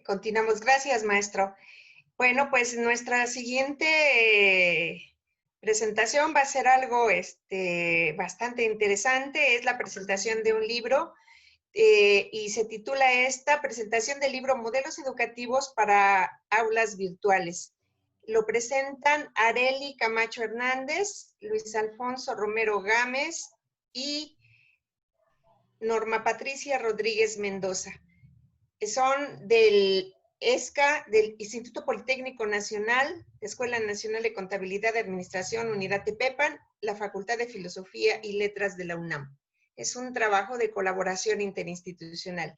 Continuamos. Gracias, maestro. Bueno, pues nuestra siguiente presentación va a ser algo bastante interesante. Es la presentación de un libro y se titula esta presentación del libro Modelos Educativos para Aulas Virtuales. Lo presentan Arely Camacho Hernández, Luis Alfonso Romero Gámez y Norma Patricia Rodríguez Mendoza. Son del ESCA, del Instituto Politécnico Nacional, Escuela Nacional de Contabilidad y Administración, Unidad Tepepan, la Facultad de Filosofía y Letras de la UNAM. Es un trabajo de colaboración interinstitucional.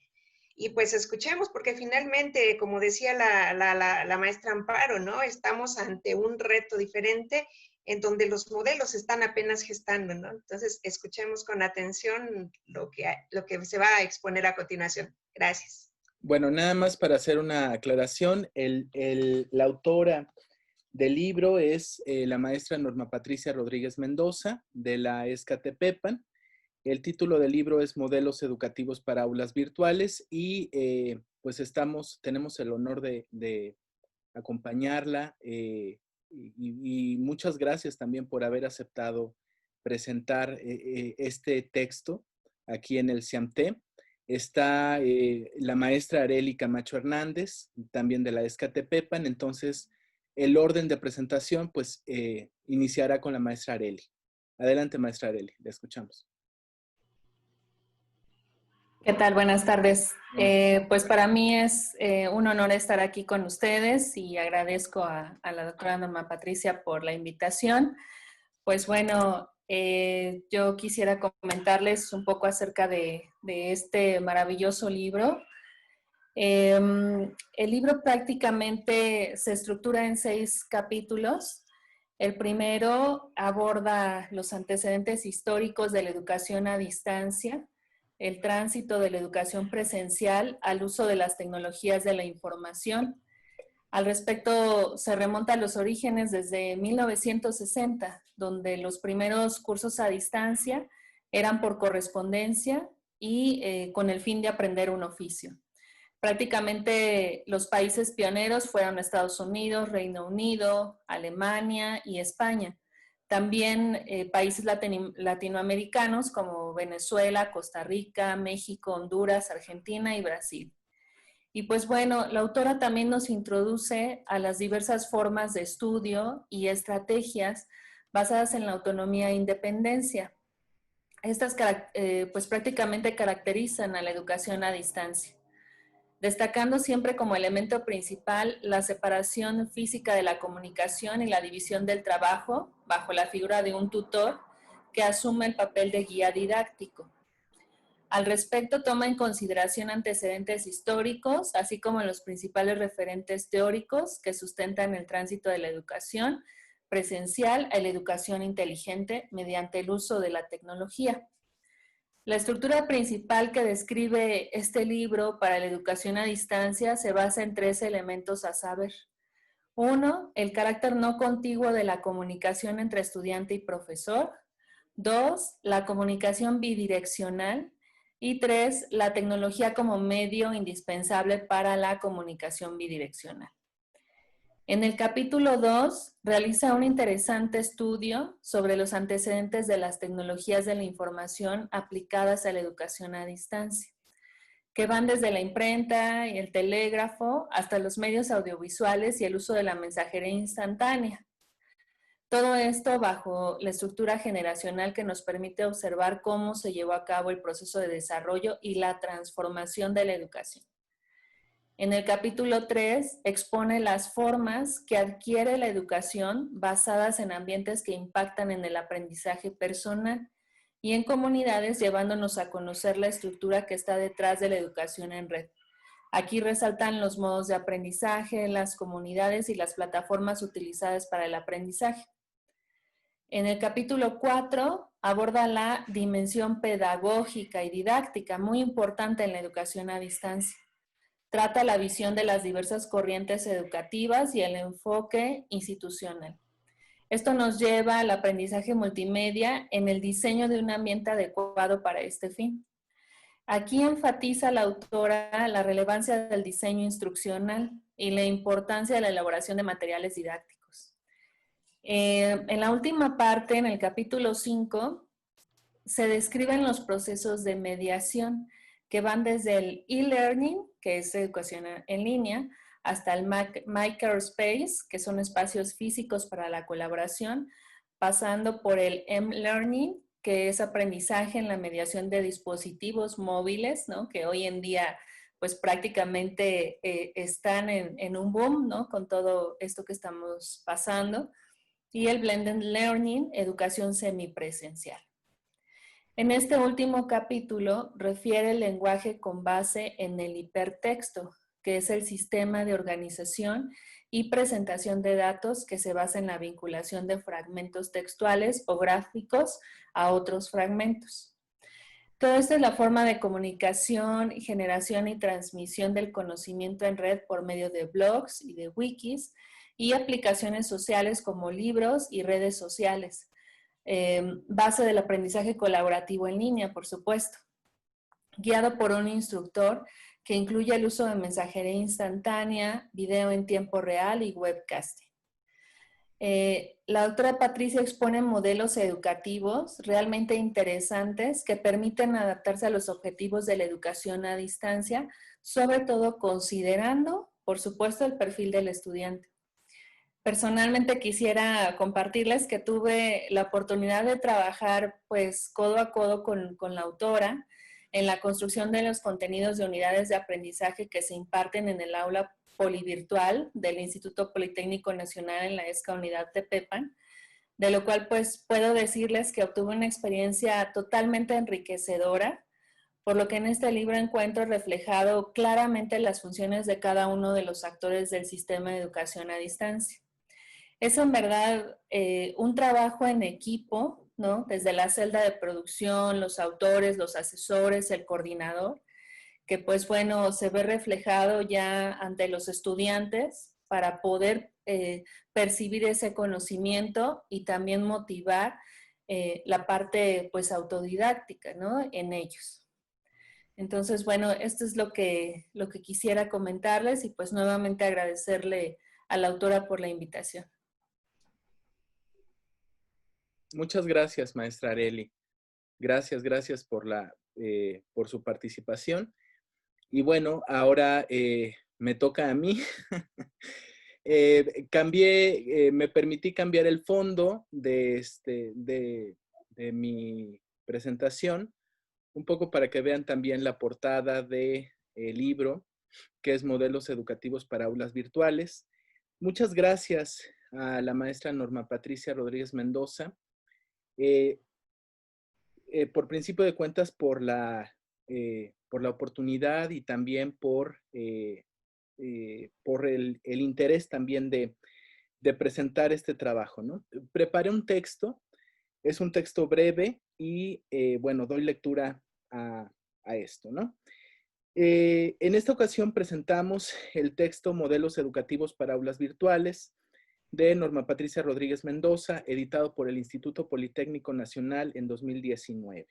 Y pues escuchemos, porque finalmente, como decía la maestra Amparo, ¿no? Estamos ante un reto diferente en donde los modelos están apenas gestando, ¿no? Entonces, escuchemos con atención lo que se va a exponer a continuación. Gracias. Bueno, nada más para hacer una aclaración, la autora del libro es la maestra Norma Patricia Rodríguez Mendoza, de la ESCA Tepepan. El título del libro es Modelos Educativos para Aulas Virtuales y pues tenemos el honor de acompañarla y muchas gracias también por haber aceptado presentar este texto aquí en el CIAMT. Está la maestra Arely Camacho Hernández, también de la ESCA Tepepan. Entonces, el orden de presentación, pues, iniciará con la maestra Arely. Adelante, maestra Arely, la escuchamos. ¿Qué tal? Buenas tardes. Pues para mí es un honor estar aquí con ustedes y agradezco a la doctora Norma Patricia por la invitación. Pues bueno, yo quisiera comentarles un poco acerca de este maravilloso libro. El libro prácticamente se estructura en 6 capítulos. El primero aborda los antecedentes históricos de la educación a distancia, el tránsito de la educación presencial al uso de las tecnologías de la información. Al respecto, se remonta a los orígenes desde 1960, donde los primeros cursos a distancia eran por correspondencia y con el fin de aprender un oficio. Prácticamente los países pioneros fueron Estados Unidos, Reino Unido, Alemania y España. También países latinoamericanos como Venezuela, Costa Rica, México, Honduras, Argentina y Brasil. Y pues bueno, la autora también nos introduce a las diversas formas de estudio y estrategias basadas en la autonomía e independencia. Estas pues prácticamente caracterizan a la educación a distancia, destacando siempre como elemento principal la separación física de la comunicación y la división del trabajo bajo la figura de un tutor que asume el papel de guía didáctico. Al respecto, toma en consideración antecedentes históricos, así como los principales referentes teóricos que sustentan el tránsito de la educación presencial a la educación inteligente mediante el uso de la tecnología. La estructura principal que describe este libro para la educación a distancia se basa en 3 elementos a saber. 1, el carácter no contiguo de la comunicación entre estudiante y profesor. 2, la comunicación bidireccional. Y 3, la tecnología como medio indispensable para la comunicación bidireccional. En el capítulo 2 realiza un interesante estudio sobre los antecedentes de las tecnologías de la información aplicadas a la educación a distancia, que van desde la imprenta y el telégrafo hasta los medios audiovisuales y el uso de la mensajería instantánea. Todo esto bajo la estructura generacional que nos permite observar cómo se llevó a cabo el proceso de desarrollo y la transformación de la educación. En el capítulo 3 expone las formas que adquiere la educación basadas en ambientes que impactan en el aprendizaje personal y en comunidades, llevándonos a conocer la estructura que está detrás de la educación en red. Aquí resaltan los modos de aprendizaje, las comunidades y las plataformas utilizadas para el aprendizaje. En el capítulo 4 aborda la dimensión pedagógica y didáctica, muy importante en la educación a distancia. Trata la visión de las diversas corrientes educativas y el enfoque institucional. Esto nos lleva al aprendizaje multimedia en el diseño de un ambiente adecuado para este fin. Aquí enfatiza la autora la relevancia del diseño instruccional y la importancia de la elaboración de materiales didácticos. En la última parte, en el capítulo 5, se describen los procesos de mediación que van desde el e-learning, que es educación en línea, hasta el makerspace, que son espacios físicos para la colaboración, pasando por el m-learning, que es aprendizaje en la mediación de dispositivos móviles, ¿no? Que hoy en día pues prácticamente están en un boom, ¿no? Con todo esto que estamos pasando. Y el blended learning, educación semipresencial. En este último capítulo refiere el lenguaje con base en el hipertexto, que es el sistema de organización y presentación de datos que se basa en la vinculación de fragmentos textuales o gráficos a otros fragmentos. Todo esto es la forma de comunicación, generación y transmisión del conocimiento en red por medio de blogs y de wikis y aplicaciones sociales como libros y redes sociales. Base del aprendizaje colaborativo en línea, por supuesto, guiado por un instructor que incluye el uso de mensajería instantánea, video en tiempo real y webcasting. La doctora Patricia expone modelos educativos realmente interesantes que permiten adaptarse a los objetivos de la educación a distancia, sobre todo considerando, por supuesto, el perfil del estudiante. Personalmente quisiera compartirles que tuve la oportunidad de trabajar pues codo a codo con la autora en la construcción de los contenidos de unidades de aprendizaje que se imparten en el aula polivirtual del Instituto Politécnico Nacional en la ESCA Unidad Tepepan, de lo cual pues puedo decirles que obtuve una experiencia totalmente enriquecedora, por lo que en este libro encuentro reflejado claramente las funciones de cada uno de los actores del sistema de educación a distancia. Es en verdad un trabajo en equipo, ¿no? Desde la celda de producción, los autores, los asesores, el coordinador, que pues bueno, se ve reflejado ya ante los estudiantes para poder percibir ese conocimiento y también motivar la parte pues autodidáctica, ¿no? En ellos. Entonces, bueno, esto es lo que quisiera comentarles y pues nuevamente agradecerle a la autora por la invitación. Muchas gracias, maestra Arely. Gracias por su participación. Y bueno, ahora me toca a mí. Me permití cambiar el fondo de mi presentación, un poco para que vean también la portada del libro, que es Modelos Educativos para Aulas Virtuales. Muchas gracias a la maestra Norma Patricia Rodríguez Mendoza. Por principio de cuentas, por la oportunidad y también por el interés también de presentar este trabajo, ¿no? Preparé un texto, es un texto breve y, bueno, doy lectura a esto, ¿no? En esta ocasión presentamos el texto Modelos Educativos para Aulas Virtuales, de Norma Patricia Rodríguez Mendoza, editado por el Instituto Politécnico Nacional en 2019.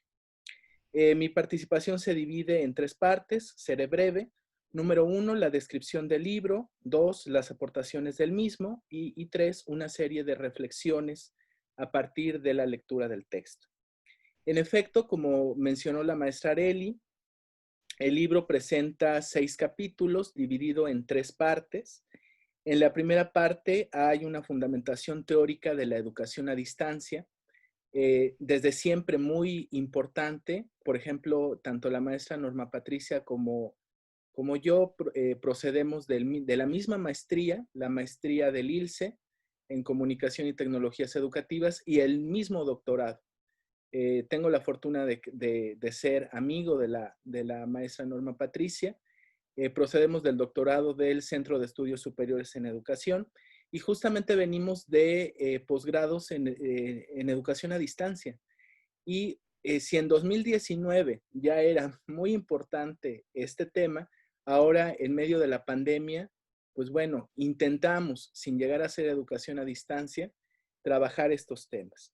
Mi participación se divide en 3 partes, seré breve. Número 1, la descripción del libro. 2, las aportaciones del mismo. Y 3, una serie de reflexiones a partir de la lectura del texto. En efecto, como mencionó la maestra Arely, el libro presenta 6 capítulos dividido en 3 partes. En la primera parte hay una fundamentación teórica de la educación a distancia, desde siempre muy importante. Por ejemplo, tanto la maestra Norma Patricia como yo procedemos de la misma maestría, la maestría del ILSE en Comunicación y Tecnologías Educativas y el mismo doctorado. Tengo la fortuna de ser amigo de la maestra Norma Patricia. Procedemos del doctorado del Centro de Estudios Superiores en Educación y justamente venimos de posgrados en educación a distancia. Y si en 2019 ya era muy importante este tema, ahora en medio de la pandemia, pues bueno, intentamos, sin llegar a ser educación a distancia, trabajar estos temas.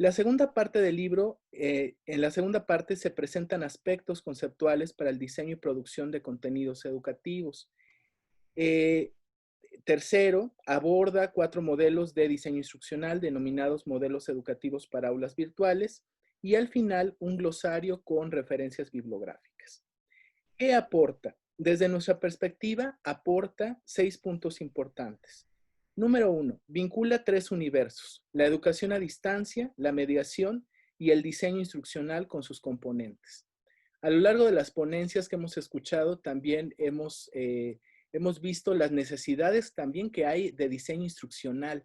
La segunda parte del libro, en la segunda parte se presentan aspectos conceptuales para el diseño y producción de contenidos educativos. Tercero, aborda 4 modelos de diseño instruccional denominados modelos educativos para aulas virtuales y al final un glosario con referencias bibliográficas. ¿Qué aporta? Desde nuestra perspectiva, aporta 6 puntos importantes. Número 1, vincula 3 universos: la educación a distancia, la mediación y el diseño instruccional con sus componentes. A lo largo de las ponencias que hemos escuchado, también hemos visto las necesidades también que hay de diseño instruccional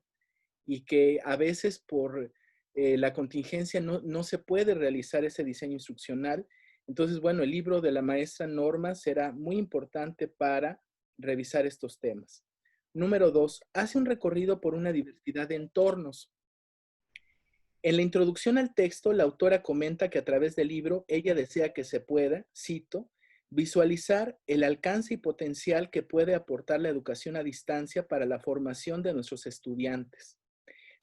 y que a veces por la contingencia no se puede realizar ese diseño instruccional. Entonces, bueno, el libro de la maestra Norma será muy importante para revisar estos temas. Número 2, hace un recorrido por una diversidad de entornos. En la introducción al texto, la autora comenta que a través del libro ella desea que se pueda, cito, visualizar el alcance y potencial que puede aportar la educación a distancia para la formación de nuestros estudiantes.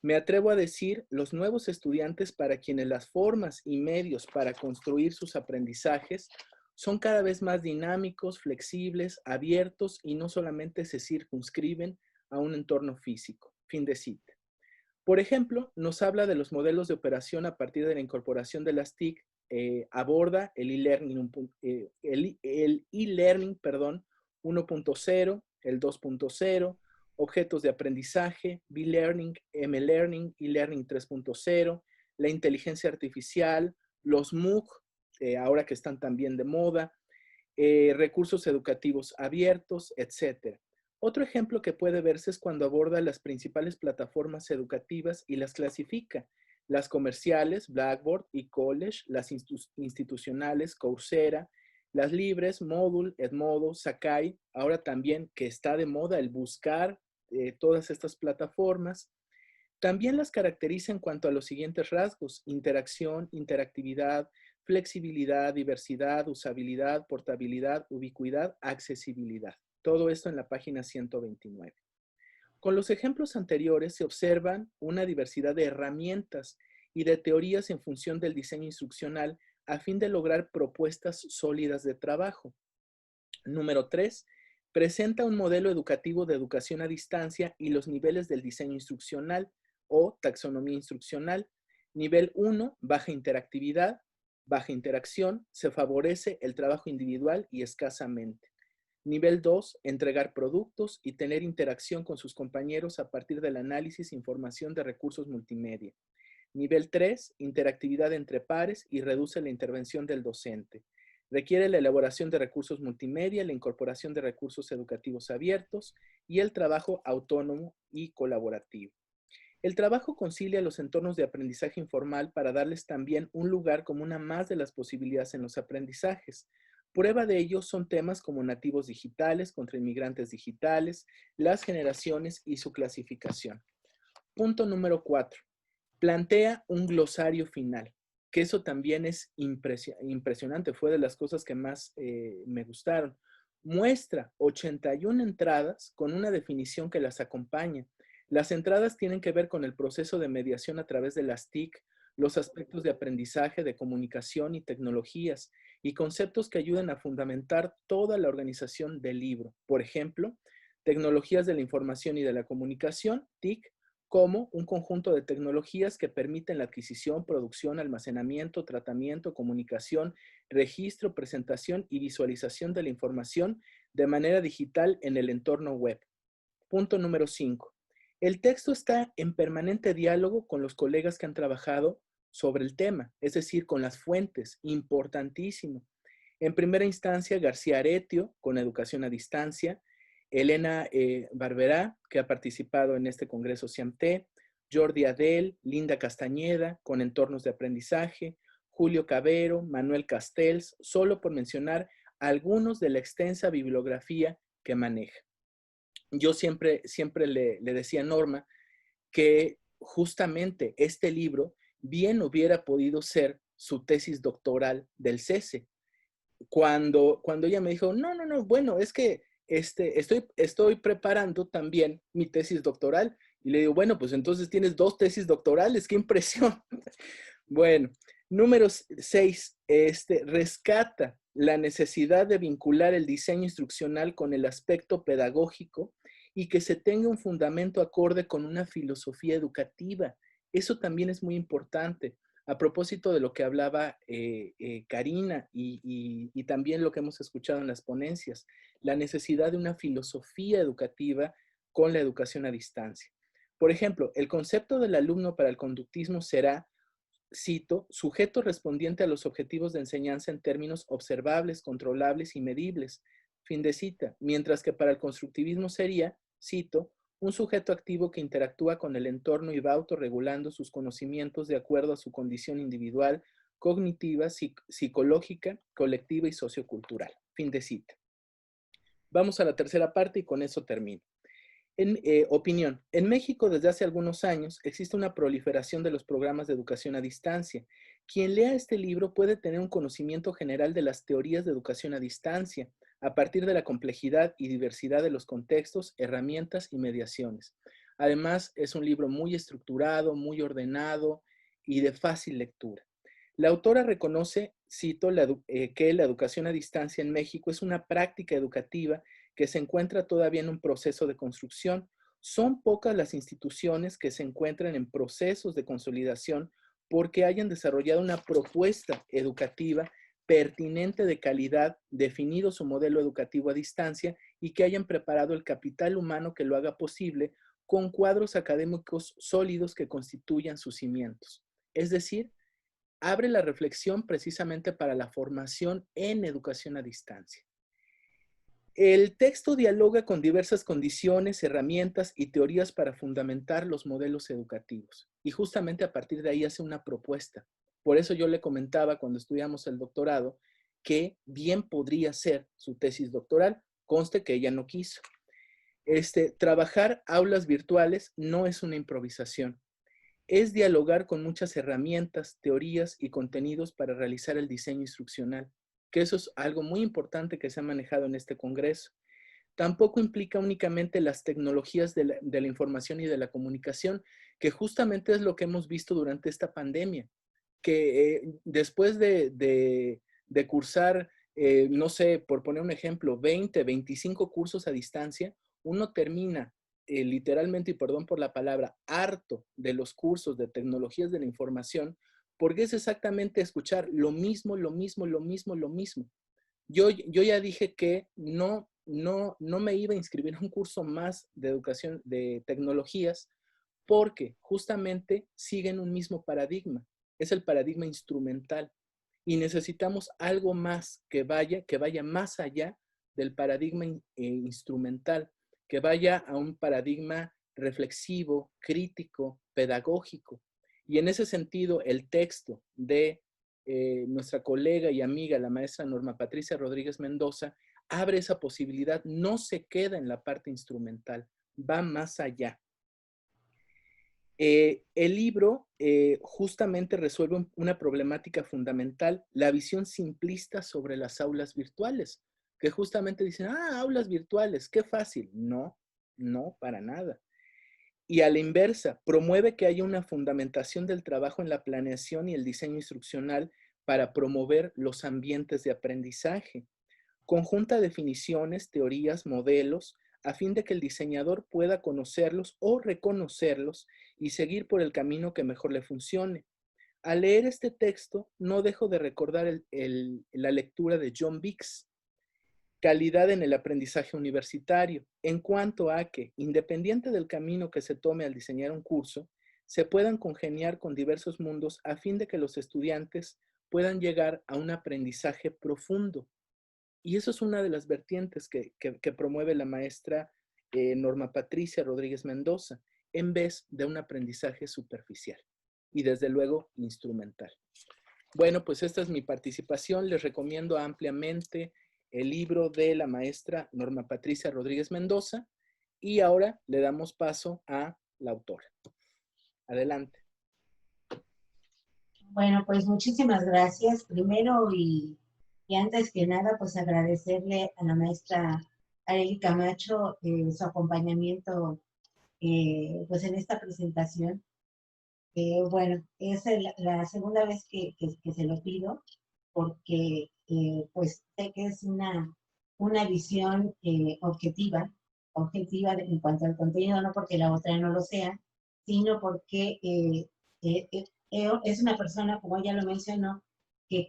Me atrevo a decir, los nuevos estudiantes para quienes las formas y medios para construir sus aprendizajes son cada vez más dinámicos, flexibles, abiertos y no solamente se circunscriben a un entorno físico. Fin de cita. Por ejemplo, nos habla de los modelos de operación a partir de la incorporación de las TIC, aborda el e-learning 1.0, el 2.0, objetos de aprendizaje, B-Learning, M-Learning, e-Learning 3.0, la inteligencia artificial, los MOOC, ahora que están también de moda, recursos educativos abiertos, etc. Otro ejemplo que puede verse es cuando aborda las principales plataformas educativas y las clasifica. Las comerciales, Blackboard y College, las institucionales, Coursera, las libres, Moodle, Edmodo, Sakai, ahora también que está de moda el buscar todas estas plataformas. También las caracteriza en cuanto a los siguientes rasgos: interacción, interactividad, flexibilidad, diversidad, usabilidad, portabilidad, ubicuidad, accesibilidad. Todo esto en la página 129. Con los ejemplos anteriores se observan una diversidad de herramientas y de teorías en función del diseño instruccional a fin de lograr propuestas sólidas de trabajo. Número 3. Presenta un modelo educativo de educación a distancia y los niveles del diseño instruccional o taxonomía instruccional. Nivel 1, baja interactividad, baja interacción, se favorece el trabajo individual y escasamente. Nivel 2, entregar productos y tener interacción con sus compañeros a partir del análisis e información de recursos multimedia. Nivel 3, interactividad entre pares y reduce la intervención del docente. Requiere la elaboración de recursos multimedia, la incorporación de recursos educativos abiertos y el trabajo autónomo y colaborativo. El trabajo concilia los entornos de aprendizaje informal para darles también un lugar como una más de las posibilidades en los aprendizajes. Prueba de ello son temas como nativos digitales contra inmigrantes digitales, las generaciones y su clasificación. Punto número 4. Plantea un glosario final, que eso también es impresionante, fue de las cosas que más me gustaron. Muestra 81 entradas con una definición que las acompaña. Las entradas tienen que ver con el proceso de mediación a través de las TIC, los aspectos de aprendizaje, de comunicación y tecnologías, y conceptos que ayudan a fundamentar toda la organización del libro. Por ejemplo, tecnologías de la información y de la comunicación, TIC, como un conjunto de tecnologías que permiten la adquisición, producción, almacenamiento, tratamiento, comunicación, registro, presentación y visualización de la información de manera digital en el entorno web. Punto número 5. El texto está en permanente diálogo con los colegas que han trabajado sobre el tema, es decir, con las fuentes, importantísimo. En primera instancia, García Aretio, con Educación a Distancia, Elena Barberá, que ha participado en este congreso CIAMT, Jordi Adel, Linda Castañeda, con Entornos de Aprendizaje, Julio Cabero, Manuel Castells, solo por mencionar algunos de la extensa bibliografía que maneja. Yo siempre le decía a Norma que justamente este libro bien hubiera podido ser su tesis doctoral del CESE. Cuando ella me dijo, no, bueno, es que estoy preparando también mi tesis doctoral Y le digo, bueno, pues entonces tienes 2 tesis doctorales, qué impresión. Bueno, número 6, rescata la necesidad de vincular el diseño instruccional con el aspecto pedagógico y que se tenga un fundamento acorde con una filosofía educativa. Eso también es muy importante. A propósito de lo que hablaba Karina y también lo que hemos escuchado en las ponencias, la necesidad de una filosofía educativa con la educación a distancia. Por ejemplo, el concepto del alumno para el conductismo será, cito, sujeto respondiente a los objetivos de enseñanza en términos observables, controlables y medibles, fin de cita, mientras que para el constructivismo sería, cito, un sujeto activo que interactúa con el entorno y va autorregulando sus conocimientos de acuerdo a su condición individual, cognitiva, psicológica, colectiva y sociocultural. Fin de cita. Vamos a la tercera parte y con eso termino. Opinión. En México, desde hace algunos años, existe una proliferación de los programas de educación a distancia. Quien lea este libro puede tener un conocimiento general de las teorías de educación a distancia, a partir de la complejidad y diversidad de los contextos, herramientas y mediaciones. Además, es un libro muy estructurado, muy ordenado y de fácil lectura. La autora reconoce, cito, que la educación a distancia en México es una práctica educativa que se encuentra todavía en un proceso de construcción. Son pocas las instituciones que se encuentran en procesos de consolidación porque hayan desarrollado una propuesta educativa pertinente de calidad, definido su modelo educativo a distancia y que hayan preparado el capital humano que lo haga posible con cuadros académicos sólidos que constituyan sus cimientos. Es decir, abre la reflexión precisamente para la formación en educación a distancia. El texto dialoga con diversas condiciones, herramientas y teorías para fundamentar los modelos educativos. Y justamente a partir de ahí hace una propuesta. Por eso yo le comentaba cuando estudiamos el doctorado que bien podría ser su tesis doctoral. Conste que ella no quiso. Trabajar aulas virtuales no es una improvisación. Es dialogar con muchas herramientas, teorías y contenidos para realizar el diseño instruccional, que eso es algo muy importante que se ha manejado en este congreso. Tampoco implica únicamente las tecnologías de la información y de la comunicación, que justamente es lo que hemos visto durante esta pandemia, que después de cursar, no sé, por poner un ejemplo, 20, 25 cursos a distancia, uno termina literalmente, y perdón por la palabra, harto de los cursos de tecnologías de la información, porque es exactamente escuchar lo mismo, lo mismo, lo mismo, lo mismo. Yo ya dije que no me iba a inscribir a un curso más de educación de tecnologías porque justamente siguen un mismo paradigma. Es el paradigma instrumental y necesitamos algo más que vaya más allá del paradigma instrumental, que vaya a un paradigma reflexivo, crítico, pedagógico. Y en ese sentido, el texto de nuestra colega y amiga, la maestra Norma Patricia Rodríguez Mendoza, abre esa posibilidad, no se queda en la parte instrumental, va más allá. El libro justamente resuelve una problemática fundamental, la visión simplista sobre las aulas virtuales, que justamente dicen, aulas virtuales, qué fácil. No, no, para nada. Y a la inversa, promueve que haya una fundamentación del trabajo en la planeación y el diseño instruccional para promover los ambientes de aprendizaje. Conjunta definiciones, teorías, modelos, a fin de que el diseñador pueda conocerlos o reconocerlos y seguir por el camino que mejor le funcione. Al leer este texto, no dejo de recordar la lectura de John Biggs, Calidad en el aprendizaje universitario, en cuanto a que, independiente del camino que se tome al diseñar un curso, se puedan congeniar con diversos mundos a fin de que los estudiantes puedan llegar a un aprendizaje profundo. Y eso es una de las vertientes que promueve la maestra Norma Patricia Rodríguez Mendoza, en vez de un aprendizaje superficial y desde luego instrumental. Bueno, pues esta es mi participación. Les recomiendo ampliamente el libro de la maestra Norma Patricia Rodríguez Mendoza y ahora le damos paso a la autora. Adelante. Bueno, pues muchísimas gracias. Primero y antes que nada, pues agradecerle a la maestra Arely Camacho su acompañamiento pues en esta presentación. Bueno, es la segunda vez que se lo pido, porque pues sé que es una visión objetiva en cuanto al contenido, no porque la otra no lo sea, sino porque es una persona, como ella lo mencionó, que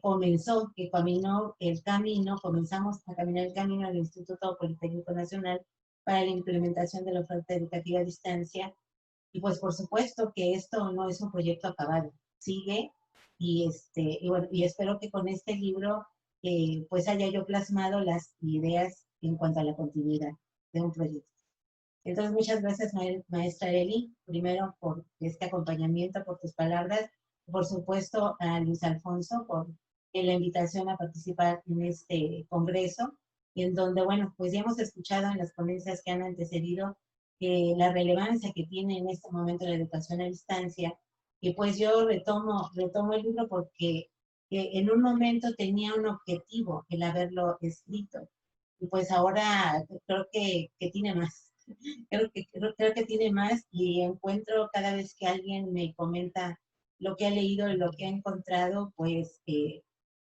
caminó el camino, comenzamos a caminar el camino al Instituto Politécnico Nacional para la implementación de la oferta educativa a distancia. Y pues por supuesto que esto no es un proyecto acabado, sigue y bueno, y espero que con este libro pues haya yo plasmado las ideas en cuanto a la continuidad de un proyecto. Entonces, muchas gracias, maestra Eli, primero por este acompañamiento, por tus palabras, por supuesto a Luis Alfonso por la invitación a participar en este congreso, en donde, bueno, pues ya hemos escuchado en las ponencias que han antecedido la relevancia que tiene en este momento la educación a distancia, y pues yo retomo el libro porque en un momento tenía un objetivo, el haberlo escrito, y pues ahora creo que tiene más. Creo que tiene más y encuentro cada vez que alguien me comenta lo que ha leído y lo que ha encontrado, pues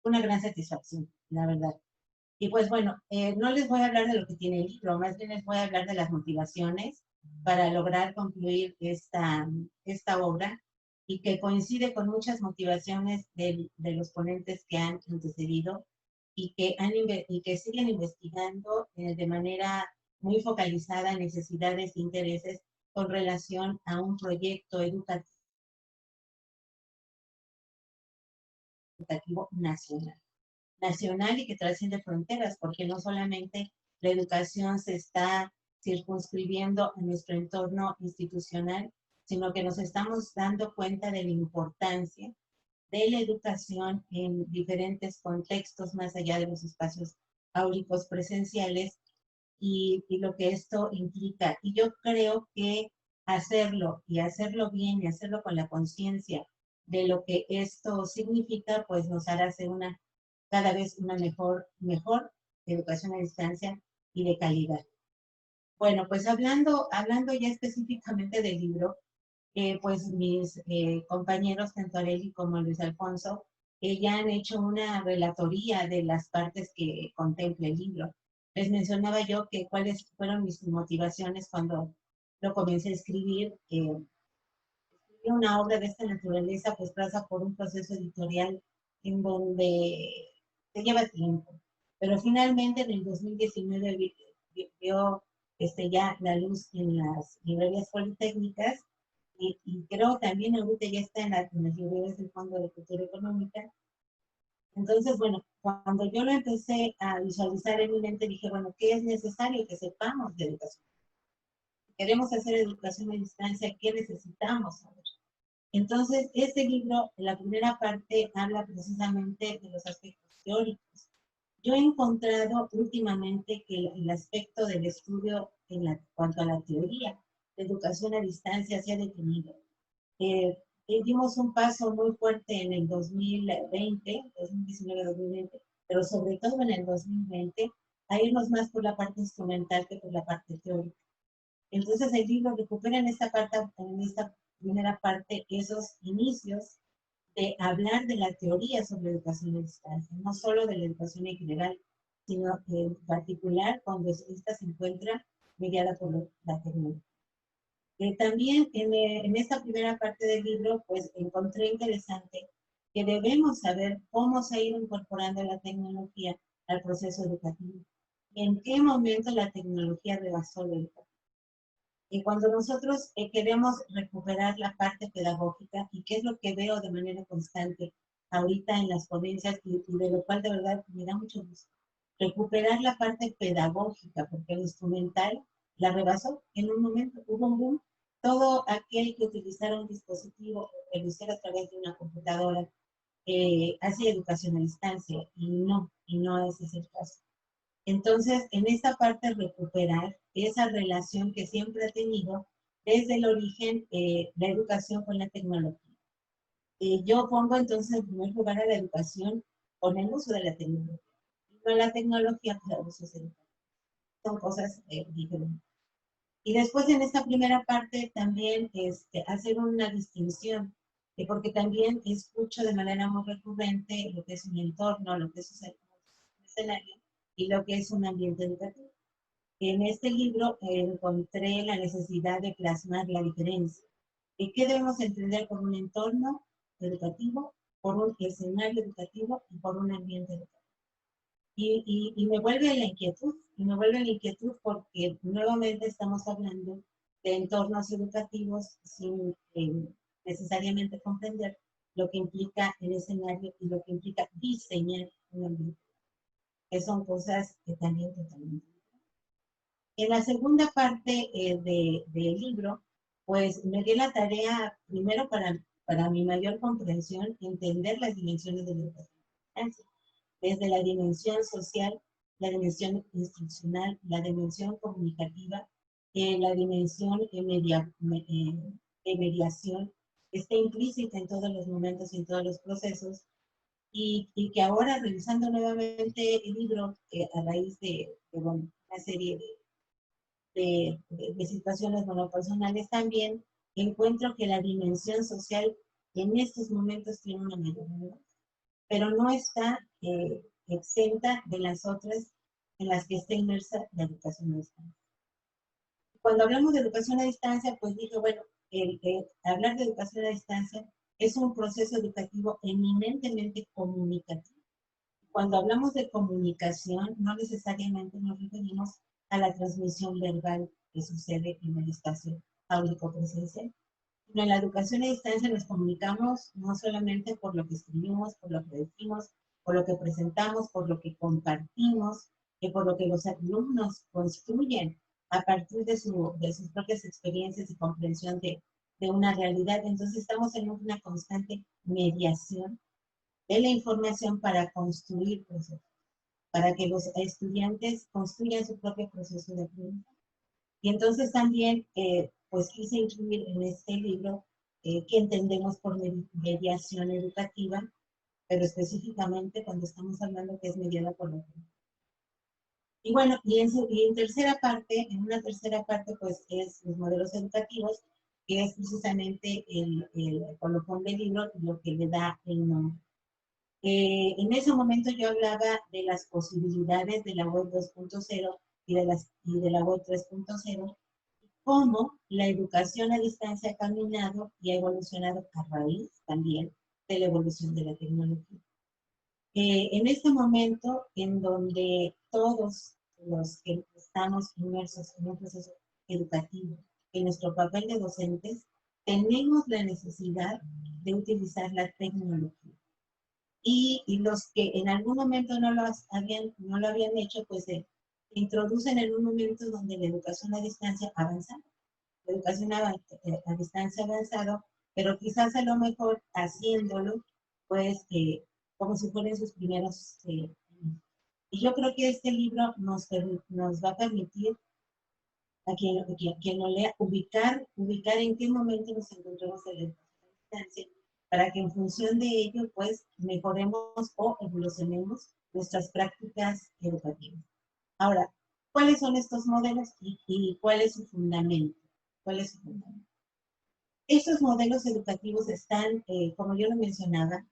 una gran satisfacción, la verdad. Y pues bueno, no les voy a hablar de lo que tiene el libro, más bien les voy a hablar de las motivaciones para lograr concluir esta obra y que coincide con muchas motivaciones de los ponentes que han antecedido y que siguen investigando de manera muy focalizada en necesidades e intereses con relación a un proyecto educativo nacional y que trasciende fronteras, porque no solamente la educación se está circunscribiendo en nuestro entorno institucional, sino que nos estamos dando cuenta de la importancia de la educación en diferentes contextos más allá de los espacios áulicos presenciales y lo que esto implica. Y yo creo que hacerlo y hacerlo bien y hacerlo con la conciencia de lo que esto significa, pues nos hará hacer cada vez una mejor educación a distancia y de calidad. Bueno, pues hablando ya específicamente del libro, pues mis compañeros, tanto Areli como Luis Alfonso, ya han hecho una relatoría de las partes que contempla el libro. Les mencionaba yo que cuáles fueron mis motivaciones cuando lo comencé a escribir. Una obra de esta naturaleza pues pasa por un proceso editorial en donde se lleva tiempo, pero finalmente en el 2019 vio ya la luz en las librerías politécnicas y creo también ahorita ya está en las librerías del Fondo de Cultura Económica. Entonces, bueno, cuando yo lo empecé a visualizar en mi mente, dije, bueno, ¿qué es necesario que sepamos de educación? Queremos hacer educación a distancia, ¿qué necesitamos saber? Entonces, este libro, la primera parte, habla precisamente de los aspectos teóricos. Yo he encontrado últimamente que el aspecto del estudio cuanto a la teoría de educación a distancia se ha detenido. Dimos un paso muy fuerte en el 2020, 2019-2020, pero sobre todo en el 2020, a irnos más por la parte instrumental que por la parte teórica. Entonces el libro recupera en esta primera parte esos inicios de hablar de la teoría sobre educación a distancia, no solo de la educación en general, sino en particular cuando esta se encuentra mediada por la tecnología. También en esta primera parte del libro, pues encontré interesante que debemos saber cómo se ha ido incorporando la tecnología al proceso educativo. ¿En qué momento la tecnología rebasó la educación? Y cuando nosotros queremos recuperar la parte pedagógica, y qué es lo que veo de manera constante ahorita en las ponencias, y de lo cual de verdad me da mucho gusto, recuperar la parte pedagógica, porque el instrumental la rebasó en un momento, hubo un boom. Todo aquel que utilizara un dispositivo o que lo hiciera a través de una computadora hace educación a distancia, y no ese es el caso. Entonces, en esta parte recuperar esa relación que siempre ha tenido desde el origen la educación con la tecnología. Yo pongo entonces en primer lugar a la educación con el uso de la tecnología, y no la tecnología con el uso de la educación. Son cosas diferentes. Y después en esta primera parte también hacer una distinción, porque también escucho de manera muy recurrente lo que es un entorno, lo que es un escenario y lo que es un ambiente educativo. En este libro encontré la necesidad de plasmar la diferencia. ¿Qué debemos entender por un entorno educativo, por un escenario educativo y por un ambiente educativo? Y me vuelve a la inquietud, porque nuevamente estamos hablando de entornos educativos sin necesariamente comprender lo que implica el escenario y lo que implica diseñar un ambiente, que son cosas que también totalmente. En la segunda parte del libro, pues me di la tarea, primero para mi mayor comprensión, entender las dimensiones de la educación, desde la dimensión social, la dimensión instruccional, la dimensión comunicativa, la dimensión de mediación, está implícita en todos los momentos y en todos los procesos, y que ahora, revisando nuevamente el libro, a raíz bueno, una serie de situaciones monopersonales también, encuentro que la dimensión social en estos momentos tiene una mayor relevancia, pero no está exenta de las otras en las que está inmersa la educación a distancia. Cuando hablamos de educación a distancia, pues dije, bueno, hablar de educación a distancia es un proceso educativo eminentemente comunicativo. Cuando hablamos de comunicación, no necesariamente nos referimos a la transmisión verbal que sucede en el espacio áudico-presencial. En la educación a distancia nos comunicamos no solamente por lo que escribimos, por lo que decimos, por lo que presentamos, por lo que compartimos, por lo que los alumnos construyen a partir de sus propias experiencias y comprensión de una realidad. Entonces estamos en una constante mediación de la información para construir procesos, para que los estudiantes construyan su propio proceso de aprendizaje. Y entonces también, pues quise incluir en este libro qué entendemos por mediación educativa, pero específicamente cuando estamos hablando que es mediada por la educación. Y bueno, y en tercera parte, en una tercera parte, pues es los modelos educativos, que es precisamente el colofón del libro, lo que le da el nombre. En ese momento yo hablaba de las posibilidades de la web 2.0 y de la web 3.0, cómo la educación a distancia ha caminado y ha evolucionado a raíz también de la evolución de la tecnología. En este momento en donde todos los que estamos inmersos en un proceso educativo, en nuestro papel de docentes, tenemos la necesidad de utilizar la tecnología. Y los que en algún momento no lo habían hecho, pues se introducen en un momento donde la educación a distancia avanza. La educación a distancia avanzado, pero quizás a lo mejor haciéndolo, pues, como si fueran sus primeros años. Y yo creo que este libro nos va a permitir a quien lo lea ubicar en qué momento nos encontramos en la educación a distancia, para que en función de ello, pues, mejoremos o evolucionemos nuestras prácticas educativas. Ahora, ¿cuáles son estos modelos y cuál es su fundamento? Estos modelos educativos están, como yo lo mencionaba,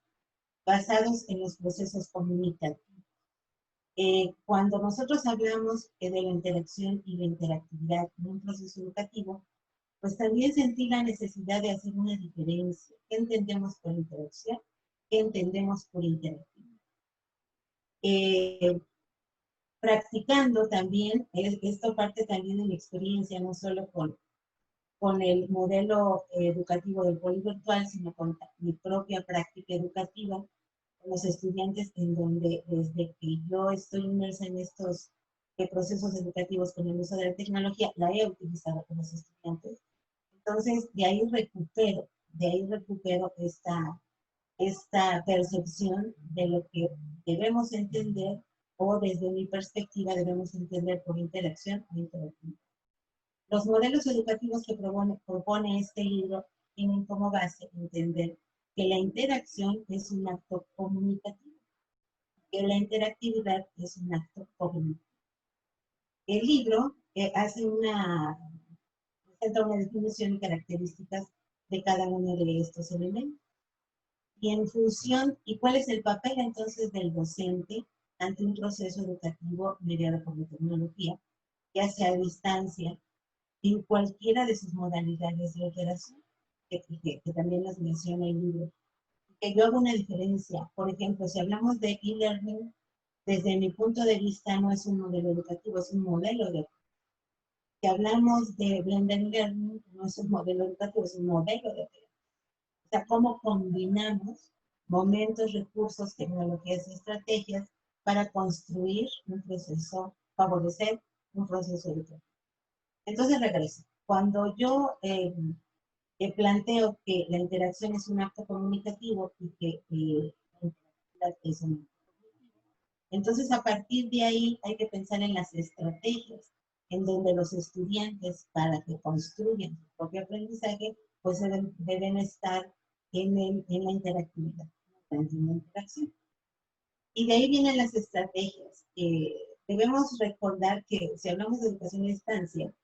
basados en los procesos comunicativos. Cuando nosotros hablamos de la interacción y la interactividad en un proceso educativo, pues también sentí la necesidad de hacer una diferencia. ¿Qué entendemos por interacción? ¿Qué entendemos por interactividad? Practicando también, esto parte también de mi experiencia, no solo con el modelo educativo del polivirtual, sino con mi propia práctica educativa, con los estudiantes, en donde desde que yo estoy inmersa en estos procesos educativos con el uso de la tecnología, la he utilizado con los estudiantes. Entonces, de ahí recupero esta percepción de lo que debemos entender, o desde mi perspectiva debemos entender por interacción o interactividad. Los modelos educativos que propone este libro tienen como base entender que la interacción es un acto comunicativo, que la interactividad es un acto cognitivo. El libro hace una presenta una definición y características de cada uno de estos elementos. Y en función, ¿y cuál es el papel entonces del docente ante un proceso educativo mediado por la tecnología, ya sea a distancia, en cualquiera de sus modalidades de operación, que también las menciona el libro? Que yo hago una diferencia. Por ejemplo, si hablamos de e-learning, desde mi punto de vista no es un modelo educativo, es un modelo de... Si hablamos de blended learning, no es un modelo educativo, es un modelo de... O sea, cómo combinamos momentos, recursos, tecnologías y estrategias para construir un proceso, favorecer un proceso educativo. Entonces regreso. Cuando yo planteo que la interacción es un acto comunicativo y que la interactividad es un acto comunicativo, entonces a partir de ahí hay que pensar en las estrategias en donde los estudiantes, para que construyan su propio aprendizaje, pues deben estar en la interactividad, en la interacción. Y de ahí vienen las estrategias. Debemos recordar que si hablamos de educación a distancia,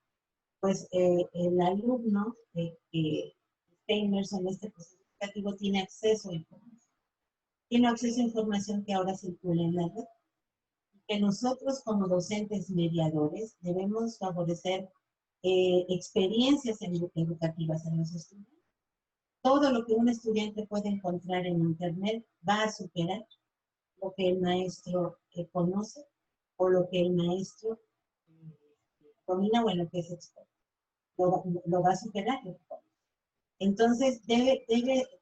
pues el alumno que esté inmerso en este proceso educativo tiene acceso a información. Tiene acceso a información que ahora circula en la red. Que nosotros como docentes mediadores debemos favorecer experiencias educativas en los estudiantes. Todo lo que un estudiante puede encontrar en Internet va a superar lo que el maestro conoce o lo que el maestro domina o en lo que es experto. Lo va a superar. Entonces, debe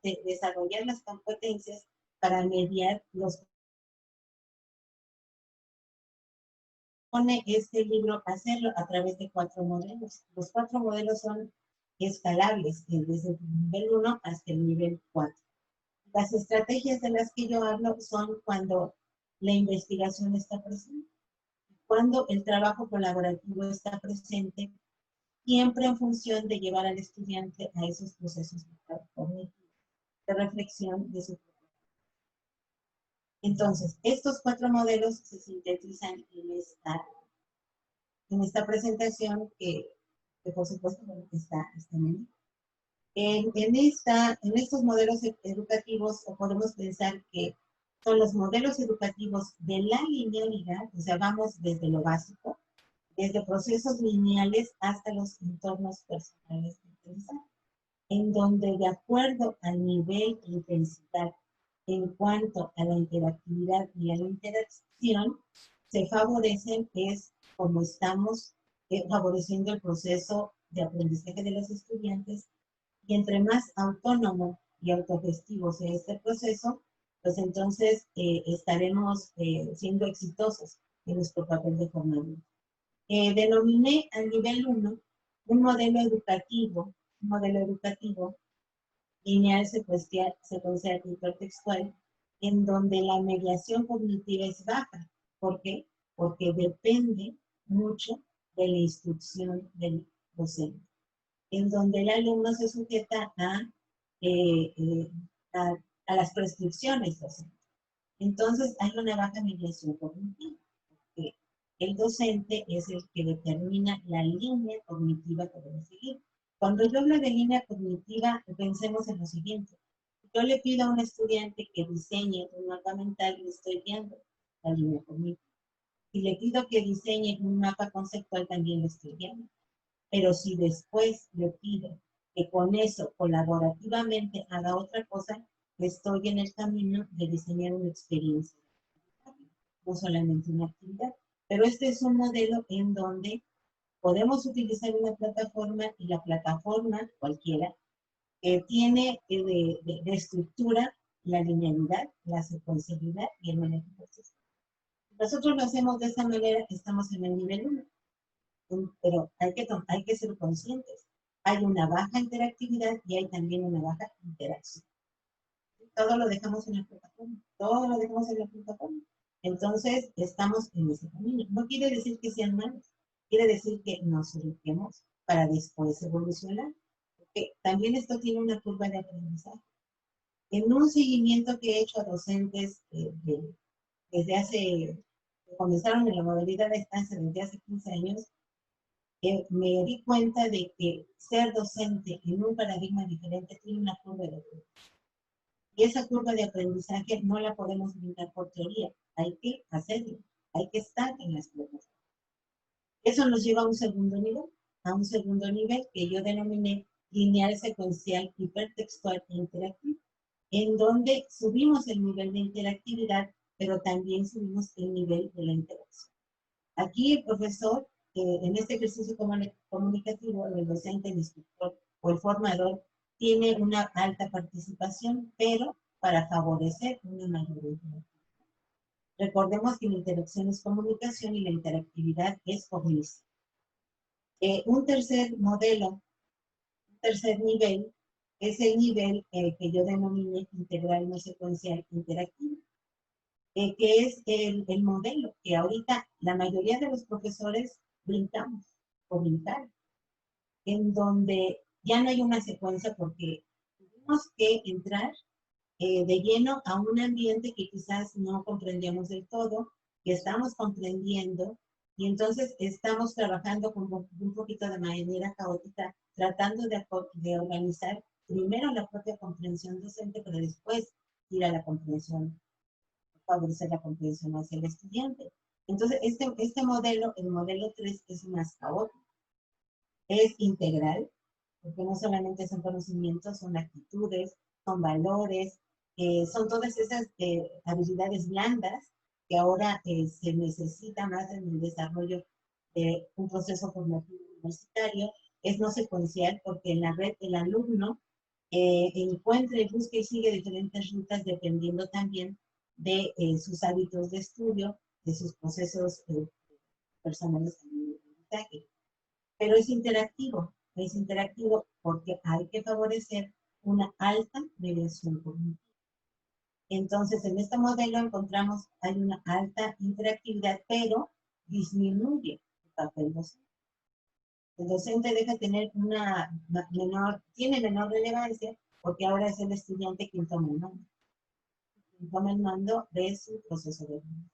de desarrollar las competencias para mediar los... Pone este libro a hacerlo a través de 4 modelos. Los 4 modelos son escalables, desde el nivel 1 hasta el nivel 4. Las estrategias de las que yo hablo son cuando la investigación está presente, cuando el trabajo colaborativo está presente, siempre en función de llevar al estudiante a esos procesos cognitivos, de reflexión de su propio. Entonces, estos 4 modelos se sintetizan en esta presentación que por supuesto está en el en estos modelos educativos podemos pensar que son los modelos educativos de la linealidad, o sea, vamos desde lo básico, desde procesos lineales hasta los entornos personales de aprendizaje, en donde de acuerdo al nivel de intensidad en cuanto a la interactividad y a la interacción, se favorecen, es como estamos favoreciendo el proceso de aprendizaje de los estudiantes, y entre más autónomo y autogestivo sea este proceso, pues entonces estaremos siendo exitosos en nuestro papel de formador. Denominé al nivel 1 un modelo educativo lineal, secuencial y hipertextual, en donde la mediación cognitiva es baja. ¿Por qué? Porque depende mucho de la instrucción del docente, en donde el alumno se sujeta a las prescripciones docentes. Entonces hay una baja mediación cognitiva, porque el docente es el que determina la línea cognitiva que debe seguir. Cuando yo hablo de línea cognitiva, pensemos en lo siguiente. Yo le pido a un estudiante que diseñe un mapa mental y le estoy guiando la línea cognitiva. Si le pido que diseñe un mapa conceptual, también le estoy guiando. Pero si después le pido que con eso colaborativamente haga otra cosa, estoy en el camino de diseñar una experiencia, no solamente una actividad. Pero este es un modelo en donde podemos utilizar una plataforma y la plataforma, cualquiera, tiene de estructura la linealidad, la secuencialidad y el manejo procesal. Nosotros lo hacemos de esa manera, estamos en el nivel 1. Pero hay que ser conscientes. Hay una baja interactividad y hay también una baja interacción. Todo lo dejamos en la plataforma. Todo lo dejamos en la plataforma. Entonces, estamos en ese camino. No quiere decir que sean malos. Quiere decir que nos eduquemos para después evolucionar. Porque también esto tiene una curva de aprendizaje. En un seguimiento que he hecho a docentes desde hace, comenzaron en la modalidad de estancia desde hace 15 años, me di cuenta de que ser docente en un paradigma diferente tiene una curva de aprendizaje. Y esa curva de aprendizaje no la podemos brincar por teoría, hay que hacerlo, hay que estar en las pruebas. Eso nos lleva a un segundo nivel que yo denominé lineal, secuencial, hipertextual e interactivo, en donde subimos el nivel de interactividad, pero también subimos el nivel de la interacción. Aquí el profesor, en este ejercicio comunicativo, el docente, el instructor o el formador, tiene una alta participación, pero para favorecer una mayor interactividad. Recordemos que la interacción es comunicación y la interactividad es cognición. Un tercer modelo, un tercer nivel, es el nivel que yo denominé integral no secuencial interactivo, que es el modelo que ahorita la mayoría de los profesores brincamos o brincar, en donde ya no hay una secuencia porque tuvimos que entrar de lleno a un ambiente que quizás no comprendíamos del todo, que estamos comprendiendo, y entonces estamos trabajando como un poquito de manera caótica, tratando de organizar primero la propia comprensión docente, pero después ir a la comprensión, favorecer la comprensión hacia el estudiante. Entonces, este modelo, el modelo 3, es más caótico. Es integral, porque no solamente son conocimientos, son actitudes, son valores, son todas esas habilidades blandas que ahora se necesita más en el desarrollo de un proceso formativo universitario. Es no secuencial porque en la red el alumno encuentra y busca y sigue diferentes rutas dependiendo también de sus hábitos de estudio, de sus procesos personales de aprendizaje. Pero es interactivo porque hay que favorecer una alta mediación cognitiva. Entonces, en este modelo encontramos, hay una alta interactividad, pero disminuye el papel docente. El docente deja tener tiene menor relevancia porque ahora es el estudiante quien toma el mando. Quien toma el mando de su proceso de aprendizaje.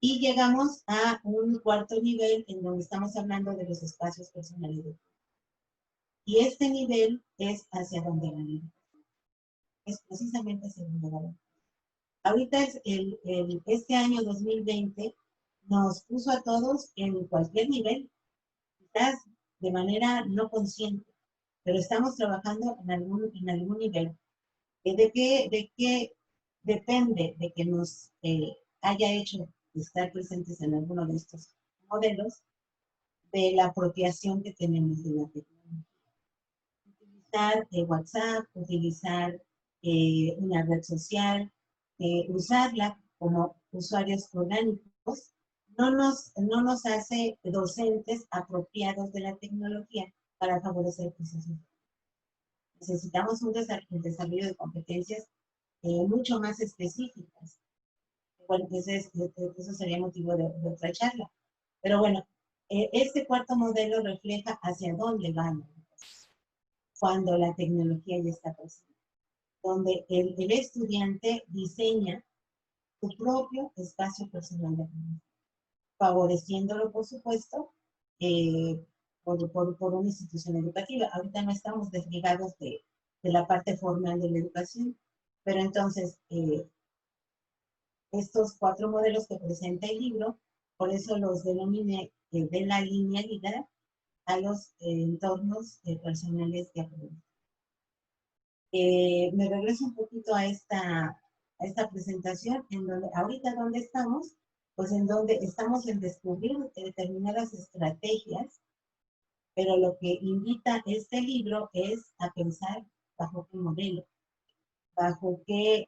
Y llegamos a un cuarto nivel en donde estamos hablando de los espacios personales. Y este nivel es hacia donde va. Es precisamente hacia donde va. Ahorita este año 2020 nos puso a todos en cualquier nivel, quizás de manera no consciente, pero estamos trabajando en algún nivel. ¿De qué depende de que nos haya hecho estar presentes en alguno de estos modelos? De la apropiación que tenemos de la tecnología. Utilizar WhatsApp, utilizar una red social, usarla como usuarios orgánicos, no nos hace docentes apropiados de la tecnología para favorecer procesos. Necesitamos un desarrollo de competencias mucho más específicas. Bueno, eso sería motivo de otra charla. Pero bueno, este cuarto modelo refleja hacia dónde vamos cuando la tecnología ya está presente. Donde el estudiante diseña su propio espacio personal de aprendizaje, favoreciéndolo, por supuesto, por una institución educativa. Ahorita no estamos desligados de la parte formal de la educación, pero entonces estos cuatro modelos que presenta el libro, por eso los denominé de la linealidad a los entornos personales de aprendizaje. Me regreso un poquito a esta presentación, en donde ahorita donde estamos, pues en donde estamos en descubrir determinadas estrategias, pero lo que invita este libro es a pensar bajo qué modelo, bajo qué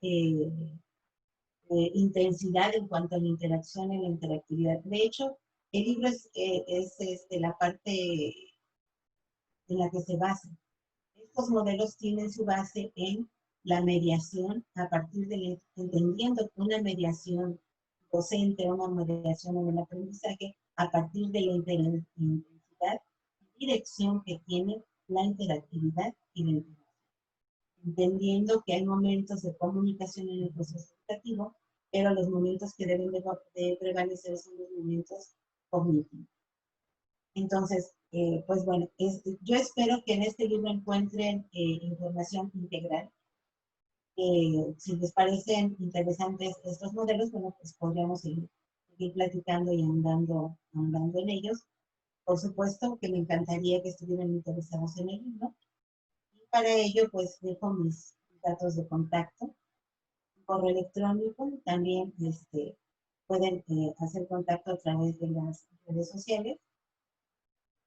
intensidad en cuanto a la interacción y la interactividad. De hecho, el libro es la parte en la que se basa. Estos modelos tienen su base en la mediación, a partir de entendiendo una mediación docente, una mediación en el aprendizaje, a partir de la intensidad y dirección que tiene la interactividad y la interacción. Entendiendo que hay momentos de comunicación en el proceso educativo, pero los momentos que deben de prevalecer son los momentos cognitivos. Entonces, pues bueno, yo espero que en este libro encuentren información integral. Si les parecen interesantes estos modelos, bueno, pues podríamos seguir platicando y ahondando en ellos. Por supuesto que me encantaría que estuvieran interesados en el libro. Y para ello, pues dejo mis datos de contacto, correo electrónico, también pueden hacer contacto a través de las redes sociales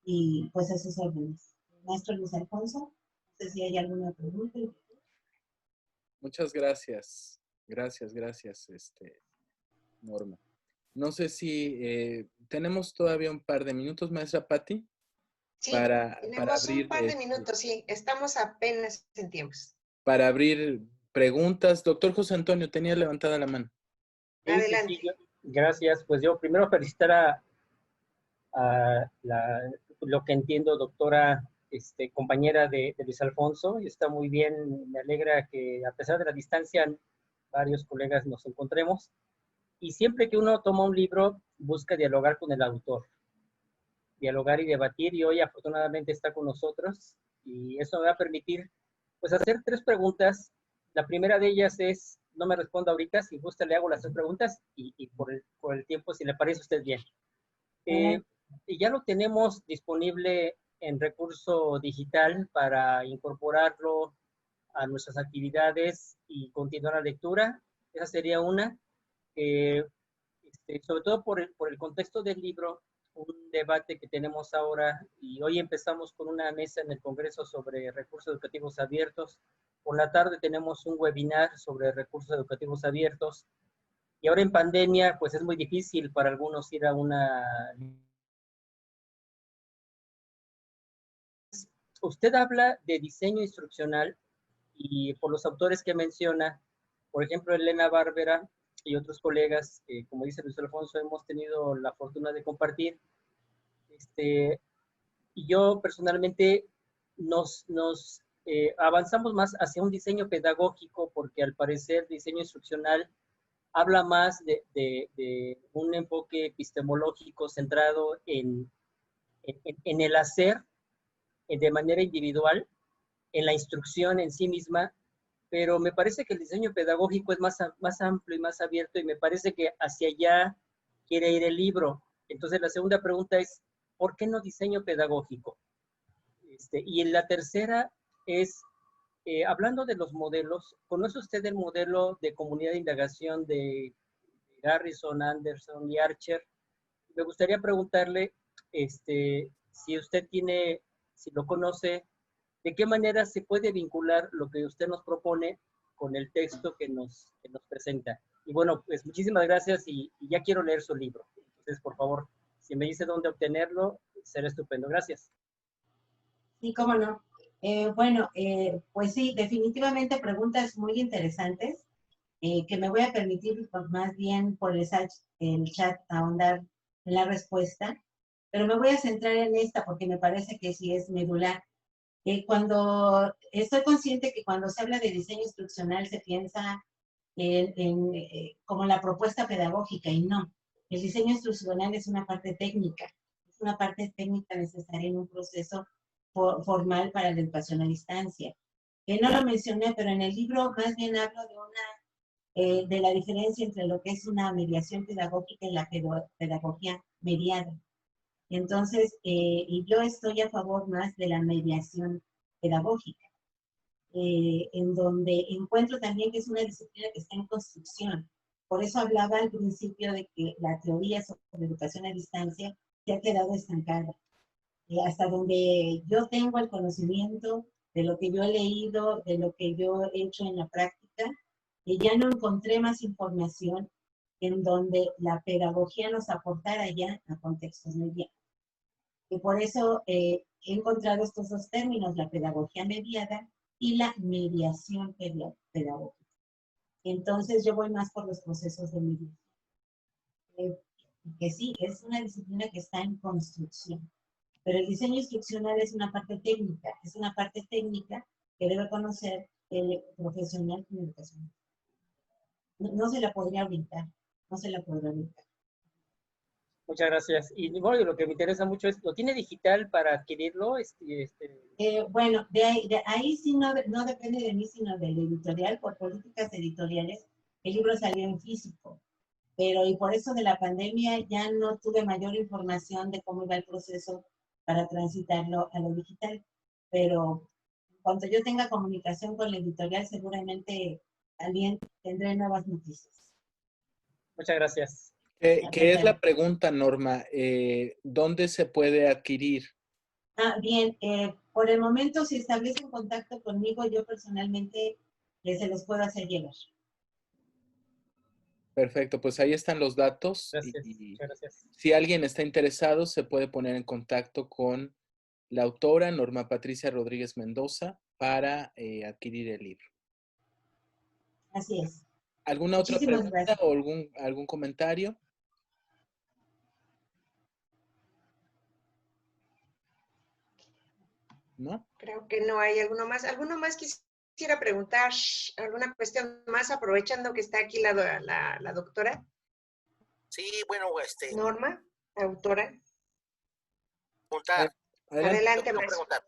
y pues a sus órdenes. Maestro Luis Alfonso, no sé si hay alguna pregunta. Muchas gracias. Gracias, Norma. No sé si tenemos todavía un par de minutos, maestra Patti, Sí, para tenemos un abrir, par de minutos, sí, estamos apenas en tiempos. para abrir preguntas. Doctor José Antonio, tenía levantada la mano. Sí, Adelante. gracias. Pues yo primero felicitar a lo que entiendo, doctora, compañera de Luis Alfonso, y está muy bien. Me alegra que a pesar de la distancia, varios colegas nos encontremos. Y siempre que uno toma un libro, busca dialogar con el autor, dialogar y debatir, y hoy afortunadamente está con nosotros, y eso me va a permitir, pues, hacer 3 preguntas. La primera de ellas es, no me responda ahorita, si gusta le hago las 3 preguntas, y por el tiempo, si le parece a usted bien. Y ya lo tenemos disponible en recurso digital para incorporarlo a nuestras actividades y continuar la lectura. Esa sería una. Sobre todo por el contexto del libro, un debate que tenemos ahora, y hoy empezamos con una mesa en el Congreso sobre recursos educativos abiertos. Por la tarde tenemos un webinar sobre recursos educativos abiertos. Y ahora en pandemia, pues es muy difícil para algunos ir a una... Usted habla de diseño instruccional y por los autores que menciona, por ejemplo, Elena Bárbara y otros colegas, como dice Luis Alfonso, hemos tenido la fortuna de compartir. Y yo personalmente nos avanzamos más hacia un diseño pedagógico, porque al parecer diseño instruccional habla más de un enfoque epistemológico centrado en el hacer de manera individual, en la instrucción en sí misma, pero me parece que el diseño pedagógico es más amplio y más abierto, y me parece que hacia allá quiere ir el libro. Entonces la segunda pregunta es, ¿por qué no diseño pedagógico? Y en la tercera es, hablando de los modelos, ¿conoce usted el modelo de comunidad de indagación de Garrison, Anderson y Archer? Me gustaría preguntarle si usted tiene, si lo conoce, de qué manera se puede vincular lo que usted nos propone con el texto que nos presenta. Y bueno, pues muchísimas gracias, y ya quiero leer su libro. Entonces, por favor, si me dice dónde obtenerlo, será estupendo. Gracias. Sí, cómo no. Bueno, pues sí, definitivamente preguntas muy interesantes, que me voy a permitir más bien por el chat ahondar en la respuesta, pero me voy a centrar en esta porque me parece que sí es medular. Cuando estoy consciente que cuando se habla de diseño instruccional se piensa como la propuesta pedagógica, y no. El diseño instruccional es una parte técnica, es una parte técnica necesaria en un proceso formal para la educación a distancia. No lo mencioné, pero en el libro más bien hablo de la diferencia entre lo que es una mediación pedagógica y la pedagogía mediada. Entonces, y yo estoy a favor más de la mediación pedagógica, en donde encuentro también que es una disciplina que está en construcción. Por eso hablaba al principio de que la teoría sobre educación a distancia se ha quedado estancada. Hasta donde yo tengo el conocimiento de lo que yo he leído, de lo que yo he hecho en la práctica, y ya no encontré más información en donde la pedagogía nos aportara ya a contextos mediados. Y por eso he encontrado estos 2 términos, la pedagogía mediada y la mediación pedagógica. Entonces yo voy más por los procesos de mediación. Que sí, es una disciplina que está en construcción, pero el diseño instruccional es una parte técnica, que debe conocer el profesional en educación. No se la podría brincar, no se la podrá brincar. Muchas gracias. Y bueno, lo que me interesa mucho es, ¿lo tiene digital para adquirirlo? Bueno, de ahí sí no depende de mí, sino del editorial. Por políticas editoriales, el libro salió en físico, pero y por eso de la pandemia ya no tuve mayor información de cómo iba el proceso para transitarlo a lo digital. Pero cuando yo tenga comunicación con la editorial, seguramente también tendré nuevas noticias. Muchas gracias. ¿Qué es la pregunta, Norma? ¿Dónde se puede adquirir? Bien, por el momento, si establecen contacto conmigo, yo personalmente se los puedo hacer llegar. Perfecto, pues ahí están los datos. Gracias. Y Muchas gracias. si alguien está interesado, se puede poner en contacto con la autora, Norma Patricia Rodríguez Mendoza, para adquirir el libro. Así es. ¿Alguna otra Muchísimas pregunta gracias. o algún comentario? ¿No? Creo que no hay alguno más. ¿Alguno más quisiera preguntar? ¿Alguna cuestión más, aprovechando que está aquí la doctora? Sí, bueno, Norma, autora. preguntar. Adelante, Quiero maestro. preguntar.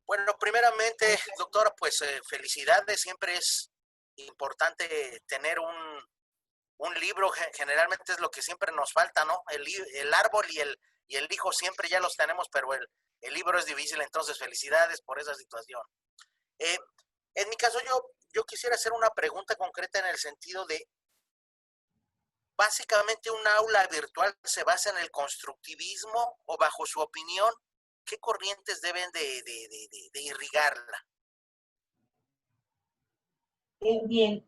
Bueno, primeramente, doctora, pues felicidades. Siempre es importante tener un libro. Generalmente es lo que siempre nos falta, ¿no? El árbol y el hijo siempre ya los tenemos, pero el libro es difícil. Entonces, felicidades por esa situación. En mi caso, yo quisiera hacer una pregunta concreta en el sentido de, básicamente, ¿un aula virtual se basa en el constructivismo o, bajo su opinión, qué corrientes deben de irrigarla? Bien,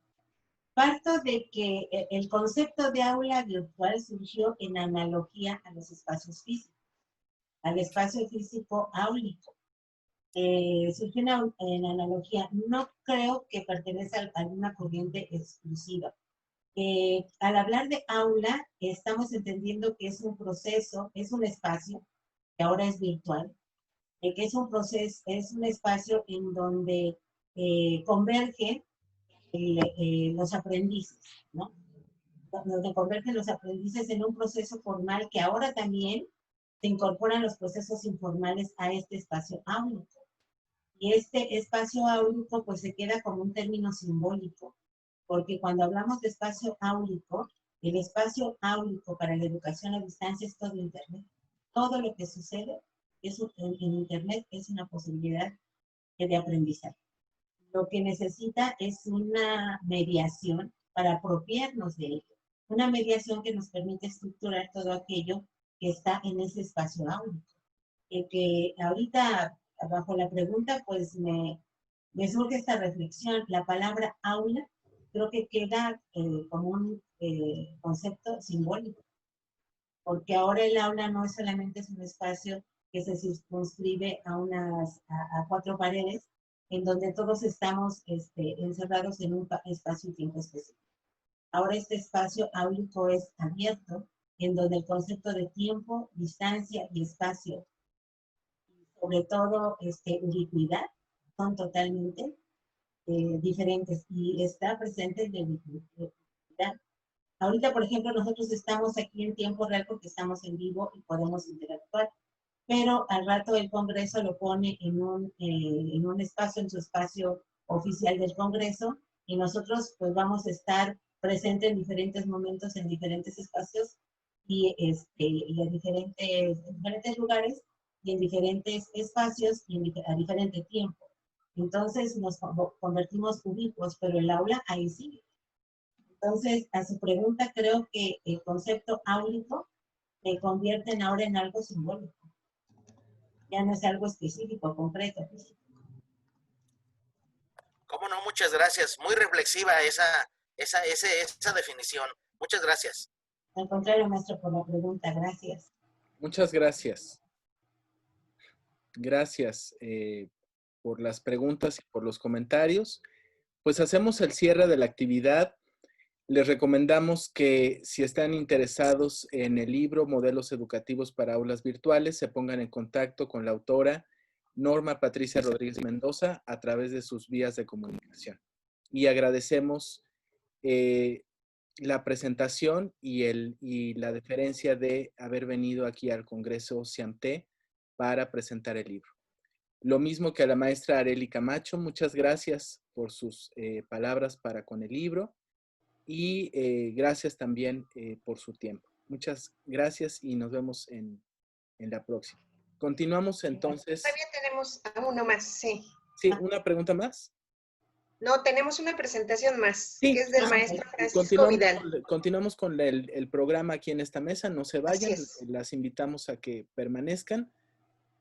parto de que el concepto de aula virtual surgió en analogía a los espacios físicos, al espacio físico áulico. Surgió en analogía. No creo que pertenezca a alguna corriente exclusiva. Al hablar de aula, estamos entendiendo que es un proceso, es un espacio, que ahora es virtual, que es un proceso, es un espacio en donde convergen los aprendices, ¿no? Donde convergen los aprendices en un proceso formal que ahora también se incorporan los procesos informales a este espacio áulico. Y este espacio áulico pues se queda como un término simbólico, porque cuando hablamos de espacio áulico, el espacio áulico para la educación a distancia es todo Internet. Todo lo que sucede en Internet es una posibilidad de aprendizaje. Lo que necesita es una mediación para apropiarnos de ello. Una mediación que nos permite estructurar todo aquello que está en ese espacio áulico. Que ahorita, bajo la pregunta, pues me surge esta reflexión. La palabra aula creo que queda como un concepto simbólico, porque ahora el aula no solamente es un espacio que se circunscribe a 4 paredes, en donde todos estamos encerrados en un espacio y tiempo específico. Ahora este espacio áulico es abierto, en donde el concepto de tiempo, distancia y espacio, sobre todo ubicuidad, son totalmente diferentes y está presente el de ubicuidad. Ahorita, por ejemplo, nosotros estamos aquí en tiempo real porque estamos en vivo y podemos interactuar, pero al rato el Congreso lo pone en un espacio, en su espacio oficial del Congreso, y nosotros pues vamos a estar presentes en diferentes momentos, en diferentes espacios y en diferentes lugares y en diferentes espacios y a diferente tiempo. Entonces nos convertimos ubicuos, pero el aula ahí sigue. Entonces, a su pregunta, creo que el concepto áulico se convierte ahora en algo simbólico. Ya no es algo específico, concreto. ¿Cómo no? Muchas gracias. Muy reflexiva esa definición. Muchas gracias. Al contrario, maestro, por la pregunta. Gracias. Muchas gracias. Gracias por las preguntas y por los comentarios. Pues hacemos el cierre de la actividad. Les recomendamos que, si están interesados en el libro Modelos Educativos para Aulas Virtuales, se pongan en contacto con la autora Norma Patricia Rodríguez Mendoza a través de sus vías de comunicación. Y agradecemos la presentación y la deferencia de haber venido aquí al Congreso CIAMT para presentar el libro. Lo mismo que a la maestra Arely Camacho, muchas gracias por sus palabras para con el libro y gracias también por su tiempo. Muchas gracias y nos vemos en la próxima. Continuamos entonces. Todavía tenemos a uno más, sí. Sí, ¿una pregunta más? No, tenemos una presentación más, Sí. que es del maestro Francisco Vidal. Continuamos con el programa aquí en esta mesa, no se vayan, Así es. las invitamos a que permanezcan